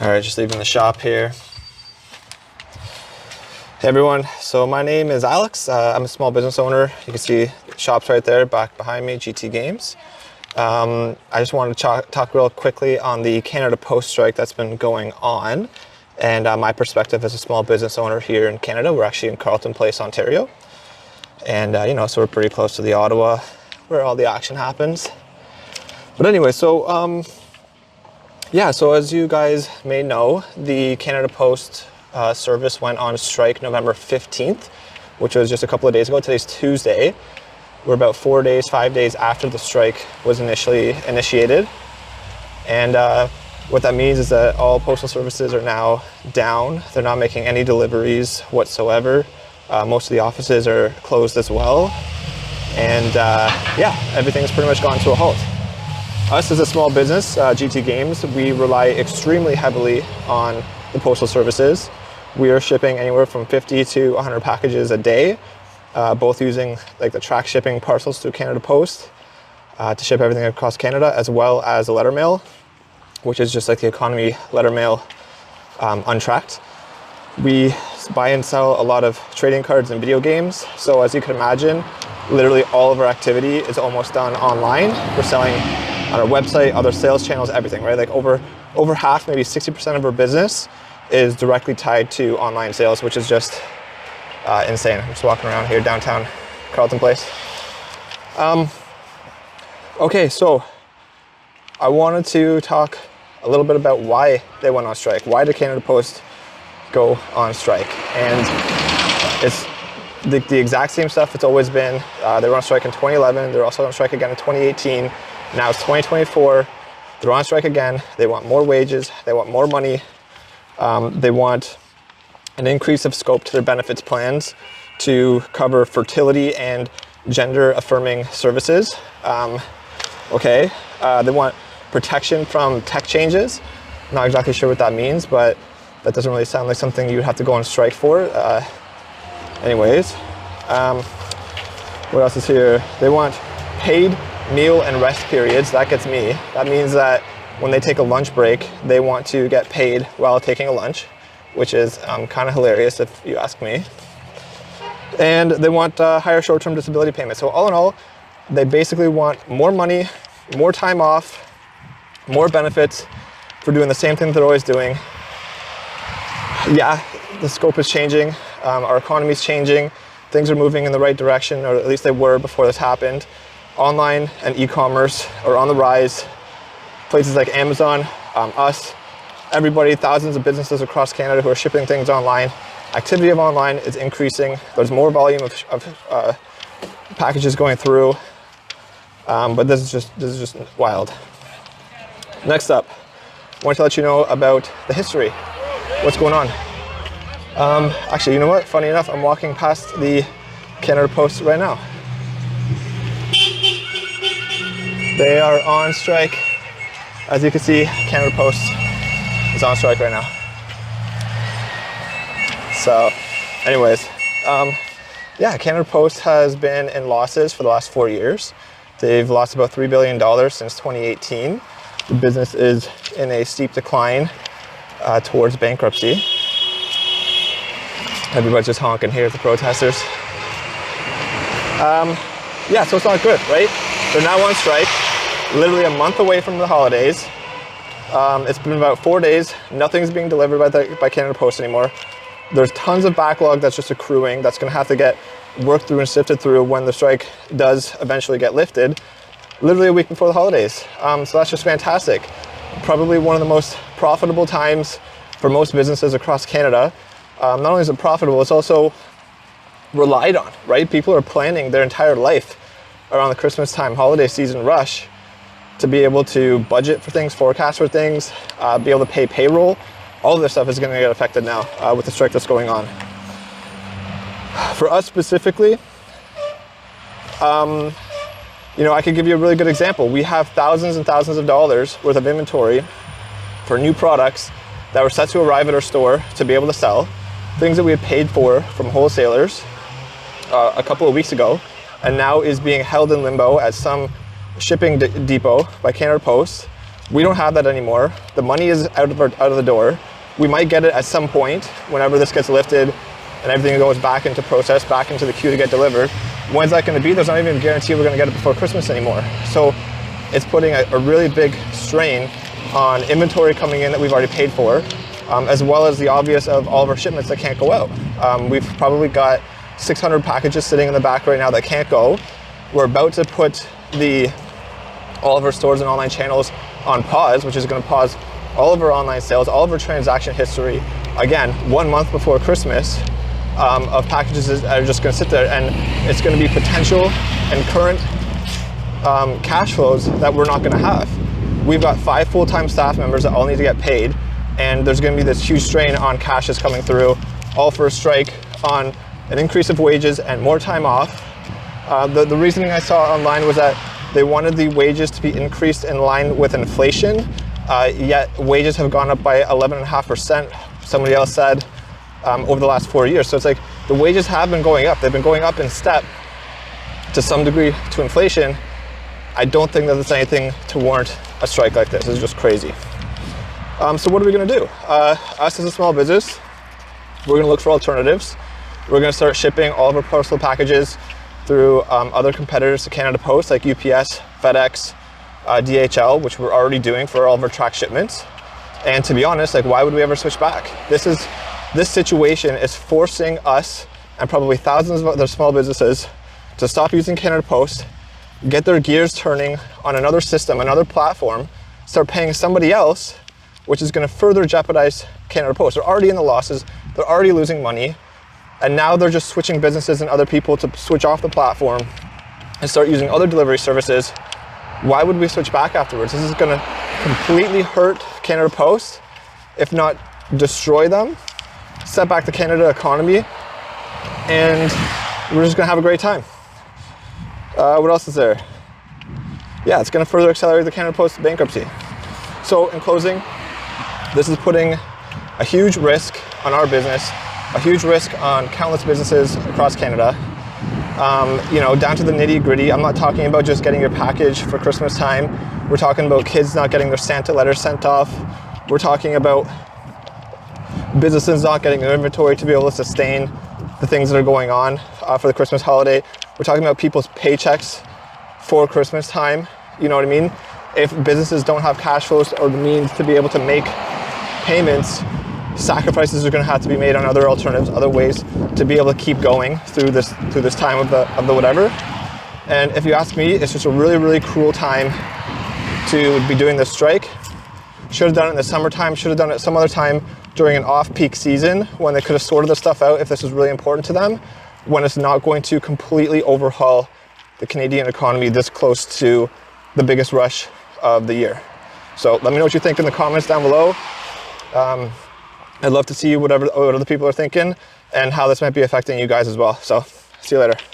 All right, just leaving the shop here. Hey everyone, so my name is Alex. I'm a small business owner. You can see shops right there back behind me, GT Games. I just wanted to talk real quickly on the Canada Post strike that's been going on and my perspective as a small business owner here in Canada. We're actually in Carleton Place, Ontario. And so we're pretty close to the Ottawa where all the action happens. But anyway, so as you guys may know, the Canada Post service went on strike November 15th, which was just a couple of days ago. Today's Tuesday. We're about 5 days after the strike was initially initiated. And what that means is that all postal services are now down. They're not making any deliveries whatsoever. Most of the offices are closed as well. And everything's pretty much gone to a halt. Us as a small business, GT Games, we rely extremely heavily on the postal services. We are shipping anywhere from 50 to 100 packages a day, both using like the track shipping parcels through Canada Post to ship everything across Canada, as well as the letter mail, which is just like the economy letter mail untracked. We buy and sell a lot of trading cards and video games. So as you can imagine, literally all of our activity is almost done online. We're selling on our website, other sales channels, everything, right? Like over half, maybe 60% of our business is directly tied to online sales, which is just insane. I'm just walking around here downtown Carleton Place. Okay, so I wanted to talk a little bit about why they went on strike. Why did Canada Post go on strike? And it's the exact same stuff it's always been. They were on strike in 2011. They're also on strike again in 2018. Now it's 2024. They're on strike again. They want more wages. They want more money. They want an increase of scope to their benefits plans to cover fertility and gender affirming services. They want protection from tech changes. I'm not exactly sure what that means, but that doesn't really sound like something you'd have to go on strike for. What else is here? They want paid meal and rest periods. That gets me. That means that when they take a lunch break, they want to get paid while taking a lunch, which is kind of hilarious if you ask me. And they want higher short-term disability payments. So all in all, they basically want more money, more time off, more benefits for doing the same thing they're always doing. Yeah, the scope is changing. Our economy is changing. Things are moving in the right direction, or at least they were before this happened. Online and e-commerce are on the rise. Places like Amazon, us, everybody, thousands of businesses across Canada who are shipping things online. Activity of online is increasing. There's more volume of packages going through, but this is just wild. Next up, I want to let you know about the history. What's going on? Actually, you know what? Funny enough, I'm walking past the Canada Post right now. They are on strike. As you can see, Canada Post is on strike right now. So, anyways, Canada Post has been in losses for the last 4 years. They've lost about $3 billion since 2018. The business is in a steep decline towards bankruptcy. Everybody's just honking here at the protesters. So it's not good, right? They're now on strike, literally a month away from the holidays. It's been about 4 days. Nothing's being delivered by Canada Post anymore. There's tons of backlog that's just accruing that's going to have to get worked through and sifted through when the strike does eventually get lifted, literally a week before the holidays. So that's just fantastic. Probably one of the most profitable times for most businesses across Canada. Not only is it profitable, it's also relied on, right? People are planning their entire life around the Christmas time, holiday season rush to be able to budget for things, forecast for things, be able to pay payroll. All of this stuff is going to get affected now with the strike that's going on. For us specifically, I could give you a really good example. We have thousands and thousands of dollars worth of inventory for new products that were set to arrive at our store to be able to sell. Things that we had paid for from wholesalers a couple of weeks ago, and now is being held in limbo at some shipping depot by Canada Post We don't have that anymore. The money is out of the door. We might get it at some point whenever this gets lifted and everything goes back into process, back into the queue to get delivered. When's that going to be? There's not even a guarantee we're going to get it before Christmas anymore. So it's putting a really big strain on inventory coming in that we've already paid for, as well as the obvious of all of our shipments that can't go out. We've probably got 600 packages sitting in the back right now that can't go. We're about to put all of our stores and online channels on pause, which is going to pause all of our online sales, all of our transaction history, again, 1 month before Christmas, of packages that are just going to sit there, and it's going to be potential and current cash flows that we're not going to have. We've got 5 full-time staff members that all need to get paid, and there's going to be this huge strain on cash that's coming through, all for a strike, on an increase of wages and more time off. The reasoning I saw online was that they wanted the wages to be increased in line with inflation, yet wages have gone up by 11.5%, somebody else said, over the last 4 years. So it's like the wages have been going up. They've been going up in step to some degree to inflation. I don't think that there's anything to warrant a strike like this. It's just crazy. So what are we going to do? Us as a small business, we're going to look for alternatives. We're going to start shipping all of our parcel packages through other competitors to Canada Post, like UPS, FedEx, DHL, which we're already doing for all of our track shipments. And to be honest, like, why would we ever switch back? This situation is forcing us and probably thousands of other small businesses to stop using Canada Post, get their gears turning on another system, another platform, start paying somebody else, which is going to further jeopardize Canada Post. They're already in the losses, they're already losing money, and now they're just switching businesses and other people to switch off the platform and start using other delivery services. Why would we switch back afterwards? This is going to completely hurt Canada Post, if not destroy them, set back the Canada economy, and we're just going to have a great time. What else is there? Yeah, it's going to further accelerate the Canada Post bankruptcy. So in closing, this is putting a huge risk on our business, a huge risk on countless businesses across Canada. Down to the nitty gritty. I'm not talking about just getting your package for Christmas time. We're talking about kids not getting their Santa letters sent off. We're talking about businesses not getting their inventory to be able to sustain the things that are going on for the Christmas holiday. We're talking about people's paychecks for Christmas time. You know what I mean? If businesses don't have cash flows or the means to be able to make payments, sacrifices are going to have to be made on other alternatives, other ways to be able to keep going through this time of the whatever. And if you ask me, it's just a really, really cruel time to be doing this strike. Should have done it in the summertime, should have done it some other time during an off-peak season when they could have sorted this stuff out if this was really important to them, when it's not going to completely overhaul the Canadian economy this close to the biggest rush of the year. So let me know what you think in the comments down below. I'd love to see what other people are thinking and how this might be affecting you guys as well. So see you later.